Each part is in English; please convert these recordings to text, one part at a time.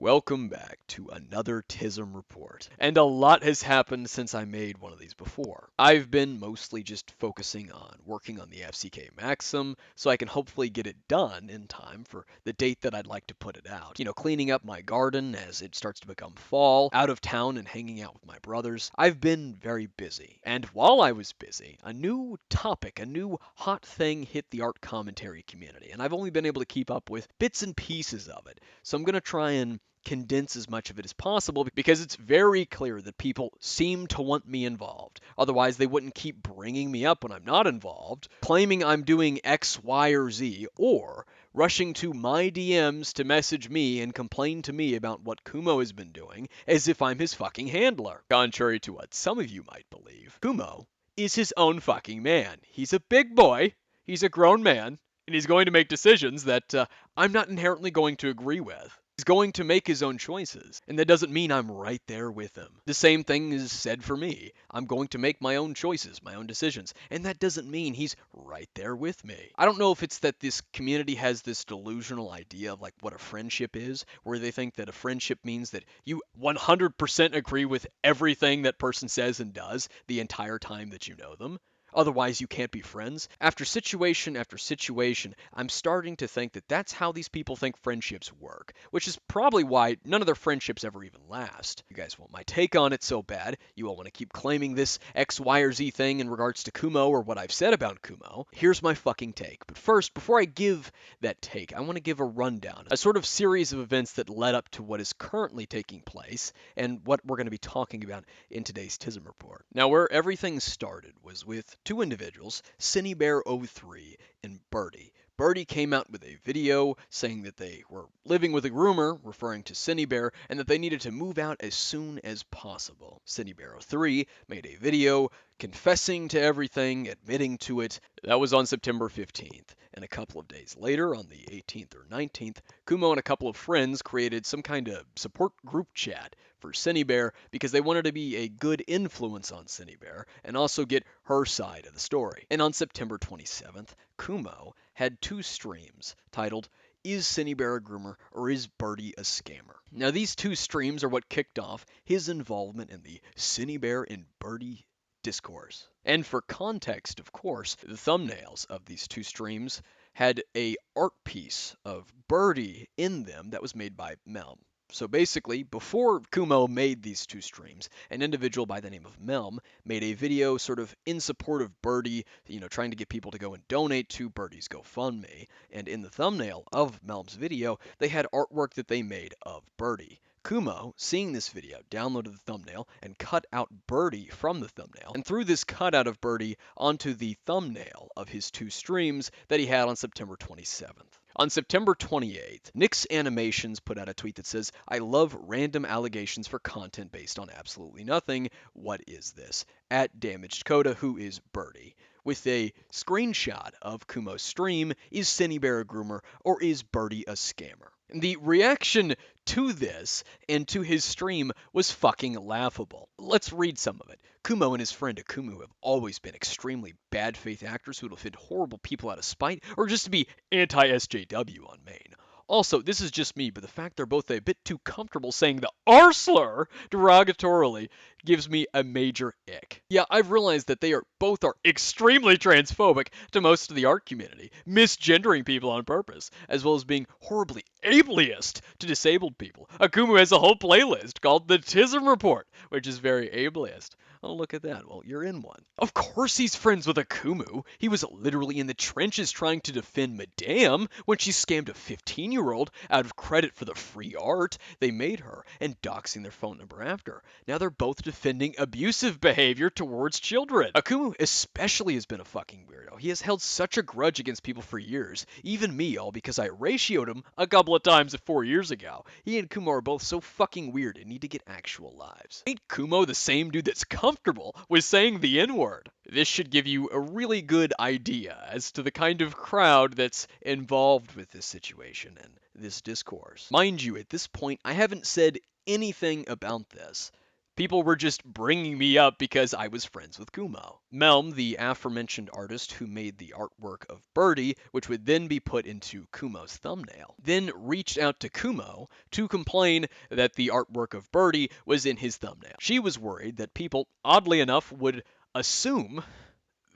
Welcome back to another TISM report, and a lot has happened since I made one of these before. I've been mostly just focusing on working on the FCK Maxim, so I can hopefully get it done in time for the date that I'd like to put it out. You know, cleaning up my garden as it starts to become fall, out of town and hanging out with my brothers. I've been very busy, and while I was busy, a new topic, a new hot thing hit the art commentary community, and I've only been able to keep up with bits and pieces of it, so I'm going to try and condense as much of it as possible because it's very clear that people seem to want me involved. Otherwise, they wouldn't keep bringing me up when I'm not involved, claiming I'm doing X, Y, or Z, or rushing to my DMs to message me and complain to me about what Kumo has been doing as if I'm his fucking handler. Contrary to what some of you might believe, Kumo is his own fucking man. He's a big boy, he's a grown man, and he's going to make decisions that I'm not inherently going to agree with. He's going to make his own choices, and that doesn't mean I'm right there with him. The same thing is said for me. I'm going to make my own choices, my own decisions, and that doesn't mean he's right there with me. I don't know if it's that this community has this delusional idea of like what a friendship is, where they think that a friendship means that you 100% agree with everything that person says and does the entire time that you know them. Otherwise, you can't be friends. After situation, I'm starting to think that that's how these people think friendships work, which is probably why none of their friendships ever even last. You guys want my take on it so bad. You all want to keep claiming this X, Y, or Z thing in regards to Kumo or what I've said about Kumo. Here's my fucking take. But first, before I give that take, I want to give a rundown, a sort of series of events that led up to what is currently taking place and what we're going to be talking about in today's TISM report. Now, where everything started was with two individuals, SynniBear03 and Birdie. Birdie came out with a video saying that they were living with a groomer, referring to SynniBear, and that they needed to move out as soon as possible. SynniBear03 made a video confessing to everything, admitting to it. That was on September 15th. And a couple of days later, on the 18th or 19th, Kumo and a couple of friends created some kind of support group chat for SynniBear because they wanted to be a good influence on SynniBear and also get her side of the story. And on September 27th, Kumo had two streams titled Is SynniBear a Groomer or Is Birdie a Scammer? Now these two streams are what kicked off his involvement in the SynniBear and Birdie discourse. And for context, of course, the thumbnails of these two streams had a art piece of Birdie in them that was made by Melm. So basically, before Kumo made these two streams, an individual by the name of Melm made a video sort of in support of Birdie, trying to get people to go and donate to Birdie's GoFundMe. And in the thumbnail of Melm's video, they had artwork that they made of Birdie. Kumo, seeing this video, downloaded the thumbnail and cut out Birdie from the thumbnail, and threw this cutout of Birdie onto the thumbnail of his two streams that he had on September 27th. On September 28th, Nyx Animations put out a tweet that says, I love random allegations for content based on absolutely nothing. What is this? At Damaged Coda, who is Birdie, with a screenshot of Kumo's stream, is SynniBear a groomer or is Birdie a scammer? And the reaction to this and to his stream was fucking laughable. Let's read some of it. Kumo and his friend Akumu have always been extremely bad faith actors who will offend horrible people out of spite or just to be anti-SJW on main. Also, this is just me, but the fact they're both a bit too comfortable saying the R slur derogatorily gives me a major ick. Yeah, I've realized that they both are extremely transphobic to most of the art community, misgendering people on purpose, as well as being horribly ableist to disabled people. Akumu has a whole playlist called the TISM Report, which is very ableist. Oh, look at that. Well, you're in one. Of course he's friends with Akumu. He was literally in the trenches trying to defend Madame when she scammed a 15-year-old out of credit for the free art they made her and doxing their phone number after. Now they're both defending abusive behavior towards children. Akumu especially has been a fucking weirdo. He has held such a grudge against people for years, even me, all because I ratioed him a couple of times 4 years ago. He and Kumo are both so fucking weird and need to get actual lives. Ain't Kumo the same dude that's comfortable with saying the N-word? This should give you a really good idea as to the kind of crowd that's involved with this situation and this discourse. Mind you, at this point, I haven't said anything about this People were just bringing me up because I was friends with Kumo. Melm, the aforementioned artist who made the artwork of Birdie, which would then be put into Kumo's thumbnail, then reached out to Kumo to complain that the artwork of Birdie was in his thumbnail. She was worried that people, oddly enough, would assume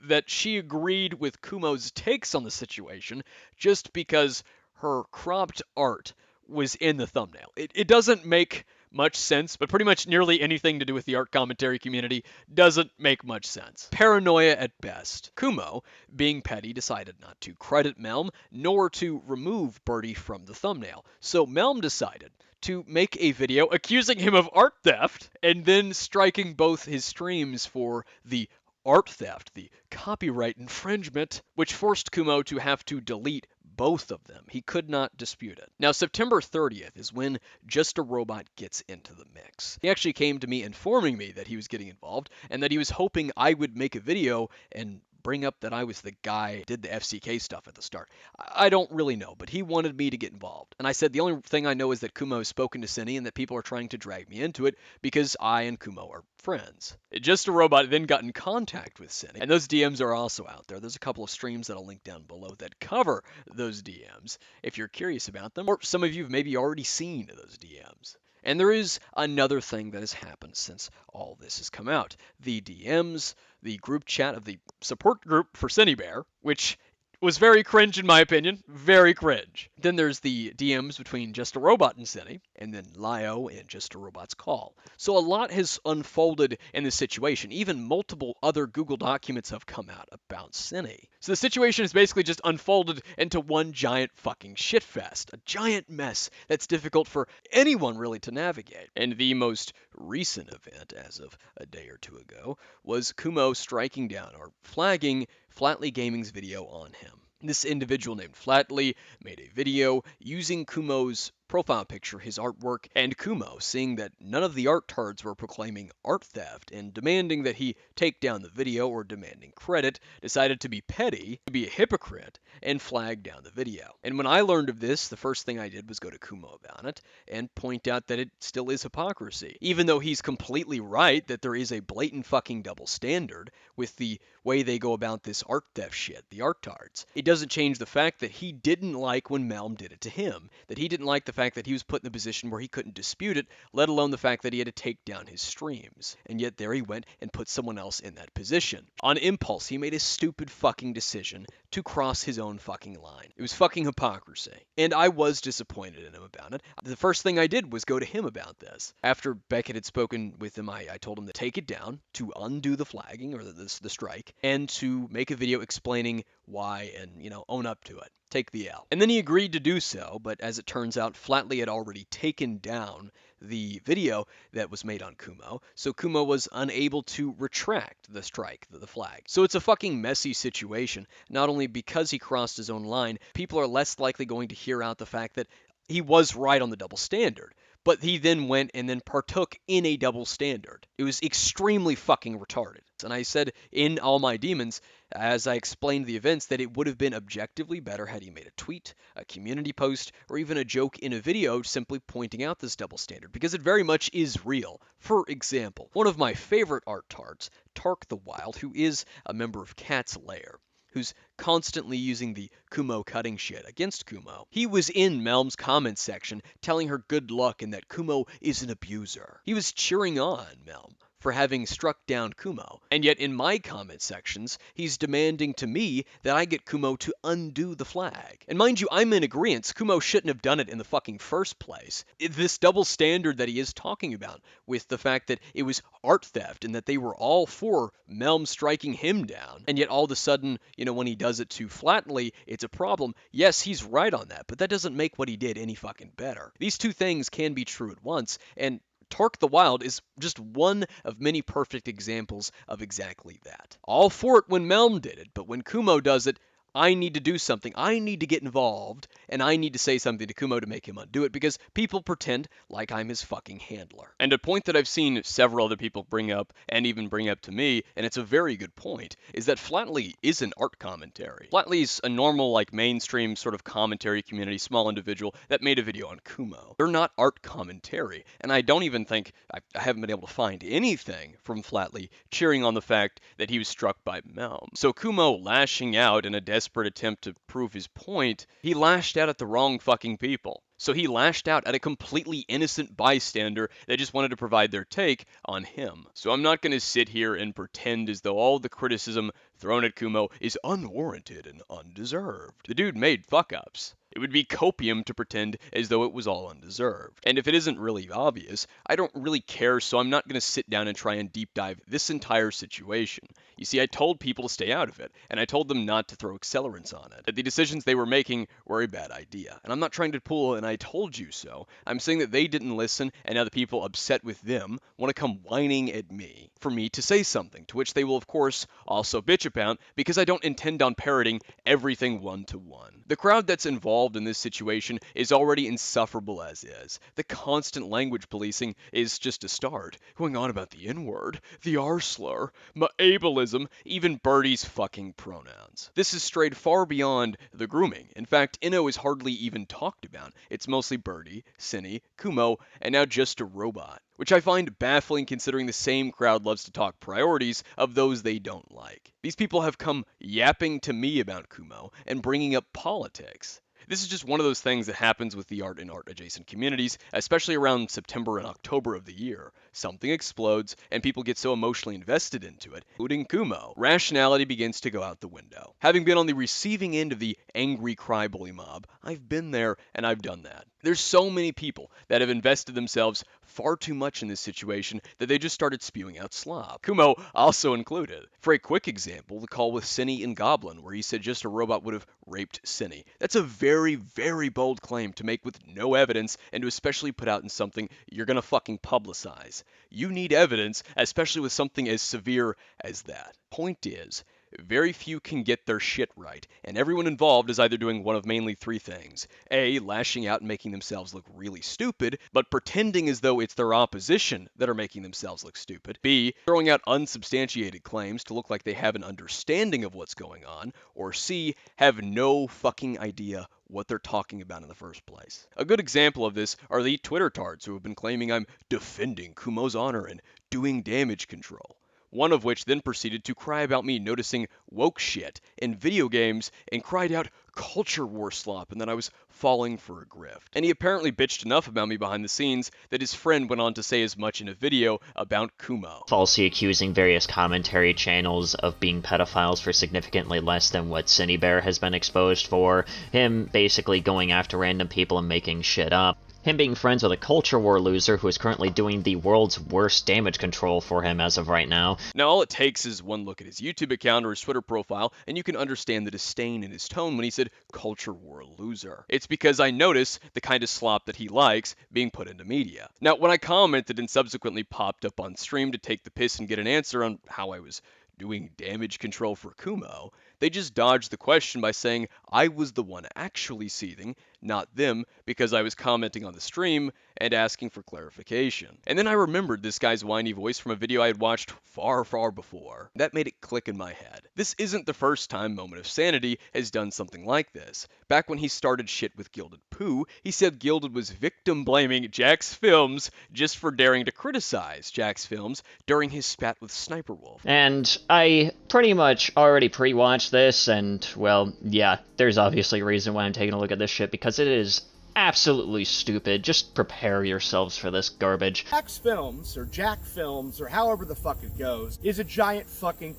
that she agreed with Kumo's takes on the situation just because her cropped art was in the thumbnail. It doesn't make much sense, but pretty much nearly anything to do with the art commentary community doesn't make much sense. Paranoia at best. Kumo, being petty, decided not to credit Melm nor to remove Birdie from the thumbnail. So Melm decided to make a video accusing him of art theft and then striking both his streams for the art theft, the copyright infringement, which forced Kumo to have to delete both of them. He could not dispute it. Now, September 30th is when Just a Robot gets into the mix. He actually came to me informing me that he was getting involved and that he was hoping I would make a video and bring up that I was the guy who did the FCK stuff at the start. I don't really know, but he wanted me to get involved. And I said the only thing I know is that Kumo has spoken to Cinny and that people are trying to drag me into it because I and Kumo are friends. Just a Robot then got in contact with Cinny, and those DMs are also out there. There's a couple of streams that I'll link down below that cover those DMs if you're curious about them, or some of you have maybe already seen those DMs. And there is another thing that has happened since all this has come out. The DMs, the group chat of the support group for SynniBear, which was very cringe in my opinion. Very cringe. Then there's the DMs between Just a Robot and Cinny, and then Lio and Just a Robot's call. So a lot has unfolded in this situation. Even multiple other Google documents have come out about Cinny. So the situation has basically just unfolded into one giant fucking shitfest. A giant mess that's difficult for anyone really to navigate. And the most recent event, as of a day or two ago, was Kumo striking down or flagging Flatly Gaming's video on him. This individual named Flatly made a video using Kumo's profile picture, his artwork, and Kumo, seeing that none of the art tards were proclaiming art theft and demanding that he take down the video or demanding credit, decided to be petty, to be a hypocrite, and flag down the video. And when I learned of this, the first thing I did was go to Kumo about it and point out that it still is hypocrisy. Even though he's completely right that there is a blatant fucking double standard with the way they go about this art theft shit, the art tards. It doesn't change the fact that he didn't like when Melm did it to him, that he didn't like the fact that he was put in a position where he couldn't dispute it, let alone the fact that he had to take down his streams. And yet there he went and put someone else in that position. On impulse, he made a stupid fucking decision to cross his own fucking line. It was fucking hypocrisy. And I was disappointed in him about it. The first thing I did was go to him about this. After Beckett had spoken with him, I told him to take it down, to undo the flagging, or the strike, and to make a video explaining why and, own up to it. Take the L. And then he agreed to do so, but as it turns out, Flatly had already taken down the video that was made on Kumo, so Kumo was unable to retract the strike, the flag. So it's a fucking messy situation. Not only because he crossed his own line, people are less likely going to hear out the fact that he was right on the double standard, but he then went and then partook in a double standard. It was extremely fucking retarded. And I said in All My Demons, as I explained the events, that it would have been objectively better had he made a tweet, a community post, or even a joke in a video simply pointing out this double standard, because it very much is real. For example, one of my favorite art tards, Tark the Wild, who is a member of Cat's Lair, who's constantly using the Kumo cutting shit against Kumo. He was in Melm's comments section telling her good luck and that Kumo is an abuser. He was cheering on Melm for having struck down Kumo, and yet in my comment sections, he's demanding to me that I get Kumo to undo the flag. And mind you, I'm in agreement, Kumo shouldn't have done it in the fucking first place. This double standard that he is talking about, with the fact that it was art theft and that they were all for Melm striking him down, and yet all of a sudden, when he does it to Flatly, it's a problem. Yes, he's right on that, but that doesn't make what he did any fucking better. These two things can be true at once, and Tark the Wild is just one of many perfect examples of exactly that. All for it when Melm did it, but when Kumo does it, I need to do something. I need to get involved, and I need to say something to Kumo to make him undo it because people pretend like I'm his fucking handler. And a point that I've seen several other people bring up, and even bring up to me, and it's a very good point, is that Flatley is an art commentary. Flatley's a normal, like, mainstream sort of commentary community, small individual that made a video on Kumo. They're not art commentary, and I don't even think, I haven't been able to find anything from Flatley cheering on the fact that he was struck by Melm. So Kumo lashing out in a desperate attempt to prove his point, he lashed out at the wrong fucking people. So he lashed out at a completely innocent bystander that just wanted to provide their take on him. So I'm not going to sit here and pretend as though all the criticism thrown at Kumo is unwarranted and undeserved. The dude made fuck-ups. It would be copium to pretend as though it was all undeserved. And if it isn't really obvious, I don't really care, so I'm not going to sit down and try and deep dive this entire situation. You see, I told people to stay out of it, and I told them not to throw accelerants on it, that the decisions they were making were a bad idea. And I'm not trying to pull an I told you so. I'm saying that they didn't listen, and now the people upset with them want to come whining at me for me to say something, to which they will, of course, also bitch about, because I don't intend on parroting everything one-to-one. The crowd that's involved in this situation is already insufferable as is. The constant language policing is just a start, going on about the N-word, the R-slur, ableism, even Birdie's fucking pronouns. This has strayed far beyond the grooming. In fact, Inno is hardly even talked about. It's mostly Birdie, Cinny, Kumo, and now just a robot, which I find baffling considering the same crowd loves to talk priorities of those they don't like. These people have come yapping to me about Kumo and bringing up politics. This is just one of those things that happens with the art and art-adjacent communities, especially around September and October of the year. Something explodes, and people get so emotionally invested into it, including Kumo. Rationality begins to go out the window. Having been on the receiving end of the angry cryboy mob, I've been there and I've done that. There's so many people that have invested themselves far too much in this situation that they just started spewing out slop. Kumo also included. For a quick example, the call with Cinny and Goblin, where he said just a robot would have raped Cinny. That's a very, very bold claim to make with no evidence and to especially put out in something you're gonna fucking publicize. You need evidence, especially with something as severe as that. Point is, very few can get their shit right, and everyone involved is either doing one of mainly three things. A, lashing out and making themselves look really stupid, but pretending as though it's their opposition that are making themselves look stupid. B, throwing out unsubstantiated claims to look like they have an understanding of what's going on. Or C, have no fucking idea what they're talking about in the first place. A good example of this are the Twitter tards who have been claiming I'm defending Kumo's honor and doing damage control. One of which then proceeded to cry about me noticing woke shit in video games and cried out culture war slop and that I was falling for a grift. And he apparently bitched enough about me behind the scenes that his friend went on to say as much in a video about Kumo. Falsely accusing various commentary channels of being pedophiles for significantly less than what SynniBear has been exposed for, him basically going after random people and making shit up. Him being friends with a culture war loser who is currently doing the world's worst damage control for him as of right now. Now all it takes is one look at his YouTube account or his Twitter profile, and you can understand the disdain in his tone when he said culture war loser. It's because I notice the kind of slop that he likes being put into media. Now when I commented and subsequently popped up on stream to take the piss and get an answer on how I was doing damage control for Kumo, they just dodged the question by saying I was the one actually seething, not them, because I was commenting on the stream and asking for clarification. And then I remembered this guy's whiny voice from a video I had watched far, far before. That made it click in my head. This isn't the first time Moment of Sanity has done something like this. Back when he started shit with Gilded Poo, he said Gilded was victim-blaming Jack's Films just for daring to criticize Jack's Films during his spat with Sniper Wolf. And I pretty much already pre-watched this, and, well, yeah, there's obviously a reason why I'm taking a look at this shit, because it is absolutely stupid. Just prepare yourselves for this garbage. Jack's Films, or Jack Films, or however the fuck it goes, is a giant fucking...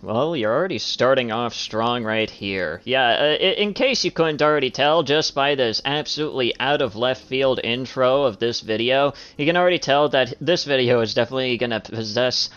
Well, you're already starting off strong right here. Yeah, in case you couldn't already tell, just by this absolutely out-of-left-field intro of this video, you can already tell that this video is definitely gonna possess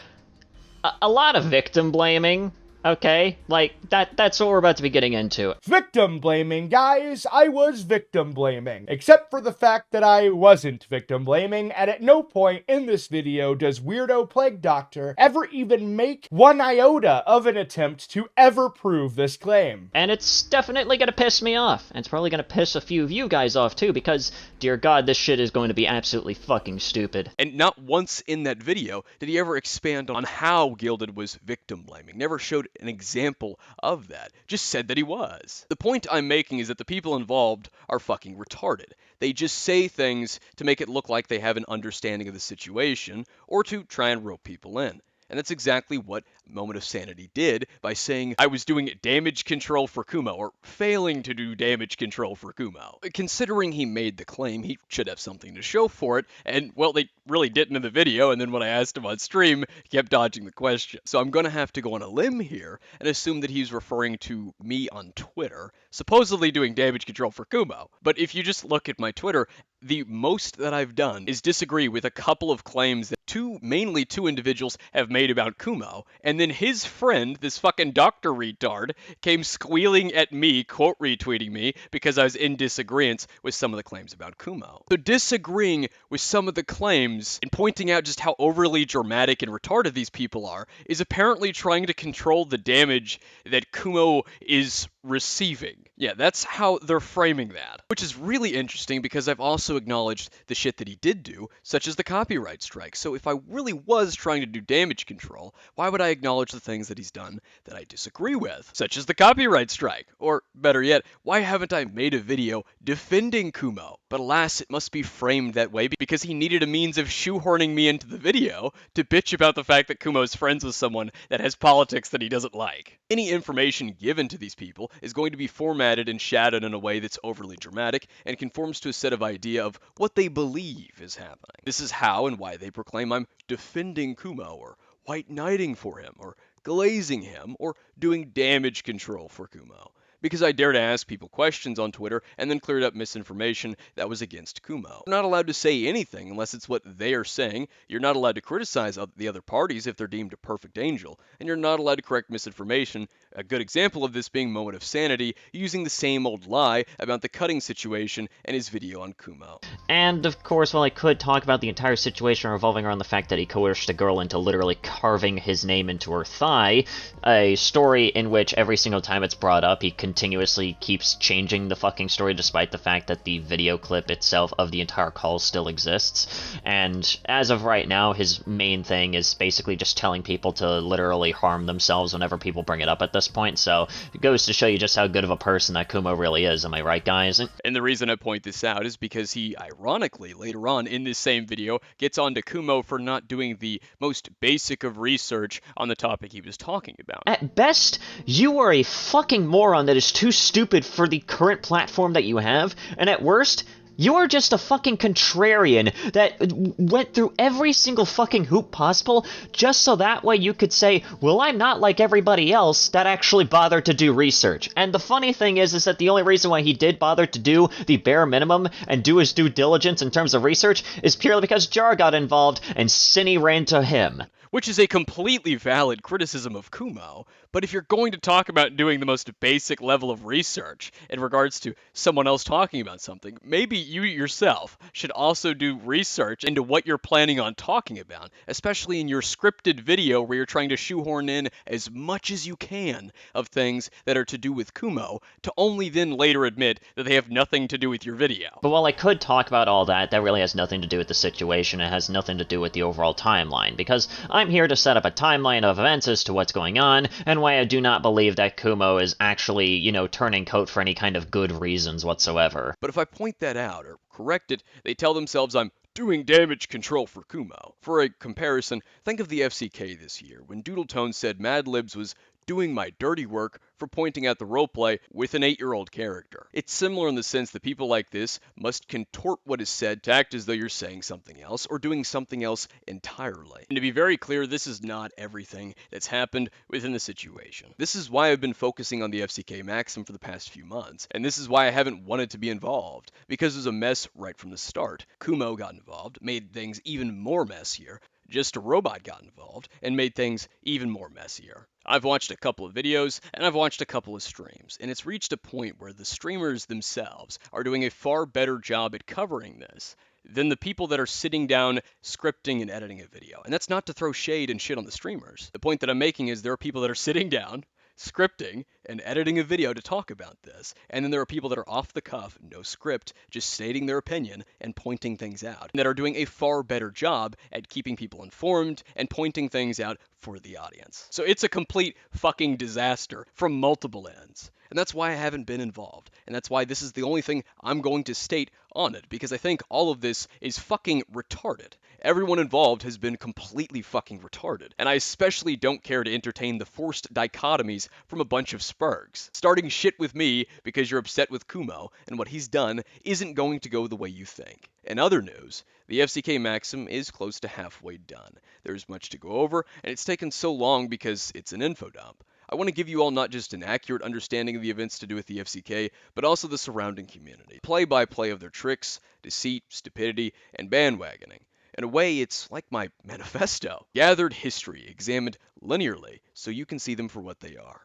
a lot of victim blaming. Okay? Like, that's what we're about to be getting into. Victim blaming, guys. I was victim blaming. Except for the fact that I wasn't victim blaming, and at no point in this video does Weirdo Plague Doctor ever even make one iota of an attempt to ever prove this claim. And it's definitely gonna piss me off. And it's probably gonna piss a few of you guys off too, because, dear God, this shit is going to be absolutely fucking stupid. And not once in that video did he ever expand on how Gilded was victim blaming. Never showed an example of that. Just said that he was. The point I'm making is that the people involved are fucking retarded. They just say things to make it look like they have an understanding of the situation, or to try and rope people in. And that's exactly what Moment of Sanity did by saying I was doing damage control for Kumo, or failing to do damage control for Kumo. Considering he made the claim, he should have something to show for it, and, well, they really didn't in the video, and then when I asked him on stream, he kept dodging the question. So I'm gonna have to go on a limb here and assume that he's referring to me on Twitter, supposedly doing damage control for Kumo. But if you just look at my Twitter, the most that I've done is disagree with a couple of claims that mainly two individuals have made about Kumo, and then his friend, this fucking doctor retard, came squealing at me, quote retweeting me, because I was in disagreement with some of the claims about Kumo. So disagreeing with some of the claims and pointing out just how overly dramatic and retarded these people are is apparently trying to control the damage that Kumo is receiving. Yeah, that's how they're framing that. Which is really interesting because I've also acknowledged the shit that he did do, such as the copyright strike. So if I really was trying to do damage control, why would I acknowledge the things that he's done that I disagree with, such as the copyright strike? Or better yet, why haven't I made a video defending Kumo? But alas, it must be framed that way because he needed a means of shoehorning me into the video to bitch about the fact that Kumo's friends with someone that has politics that he doesn't like. Any information given to these people is going to be formatted and shadowed in a way that's overly dramatic and conforms to a set of idea of what they believe is happening. This is how and why they proclaim I'm defending Kumo, or white knighting for him, or glazing him, or doing damage control for Kumo. Because I dare to ask people questions on Twitter and then cleared up misinformation that was against Kumo. You're not allowed to say anything unless it's what they are saying. You're not allowed to criticize the other parties if they're deemed a perfect angel. And you're not allowed to correct misinformation. A good example of this being Moment of Sanity, using the same old lie about the cutting situation and his video on Kumo. And, of course, while I could talk about the entire situation revolving around the fact that he coerced a girl into literally carving his name into her thigh, a story in which every single time it's brought up, he continuously keeps changing the fucking story despite the fact that the video clip itself of the entire call still exists. And as of right now, his main thing is basically just telling people to literally harm themselves whenever people bring it up at this point, so it goes to show you just how good of a person that Kumo really is, am I right, guys? And the reason I point this out is because he, ironically, later on in this same video, gets on to Kumo for not doing the most basic of research on the topic he was talking about. At best, you are a fucking moron that is too stupid for the current platform that you have, and at worst, you are just a fucking contrarian that went through every single fucking hoop possible just so that way you could say, well, I'm not like everybody else that actually bothered to do research. And the funny thing is that the only reason why he did bother to do the bare minimum and do his due diligence in terms of research is purely because Jar got involved and Cinny ran to him. Which is a completely valid criticism of Kumo, but if you're going to talk about doing the most basic level of research in regards to someone else talking about something, maybe you yourself should also do research into what you're planning on talking about, especially in your scripted video where you're trying to shoehorn in as much as you can of things that are to do with Kumo, to only then later admit that they have nothing to do with your video. But while I could talk about all that, that really has nothing to do with the situation. It has nothing to do with the overall timeline, because I'm here to set up a timeline of events as to what's going on, and why I do not believe that Kumo is actually, turning coat for any kind of good reasons whatsoever. But if I point that out, or correct it, they tell themselves I'm doing damage control for Kumo. For a comparison, think of the FCK this year, when Doodletone said Mad Libs was doing my dirty work for pointing out the roleplay with an 8-year-old character. It's similar in the sense that people like this must contort what is said to act as though you're saying something else or doing something else entirely. And to be very clear, this is not everything that's happened within the situation. This is why I've been focusing on the FCK Maxim for the past few months, and this is why I haven't wanted to be involved, because it was a mess right from the start. Kumo got involved, made things even more messier, just a robot got involved and made things even more messier. I've watched a couple of videos and I've watched a couple of streams, and it's reached a point where the streamers themselves are doing a far better job at covering this than the people that are sitting down scripting and editing a video. And that's not to throw shade and shit on the streamers. The point that I'm making is there are people that are sitting down scripting and editing a video to talk about this. And then there are people that are off the cuff, no script, just stating their opinion and pointing things out, that are doing a far better job at keeping people informed and pointing things out for the audience. So it's a complete fucking disaster from multiple ends. And that's why I haven't been involved. And that's why this is the only thing I'm going to state on it, because I think all of this is fucking retarded. Everyone involved has been completely fucking retarded, and I especially don't care to entertain the forced dichotomies from a bunch of spurgs. Starting shit with me because you're upset with Kumo and what he's done isn't going to go the way you think. In other news, the FCK Maxim is close to halfway done. There's much to go over, and it's taken so long because it's an info dump. I want to give you all not just an accurate understanding of the events to do with the FCK, but also the surrounding community. Play-by-play of their tricks, deceit, stupidity, and bandwagoning. In a way, it's like my manifesto. Gathered history, examined linearly, so you can see them for what they are.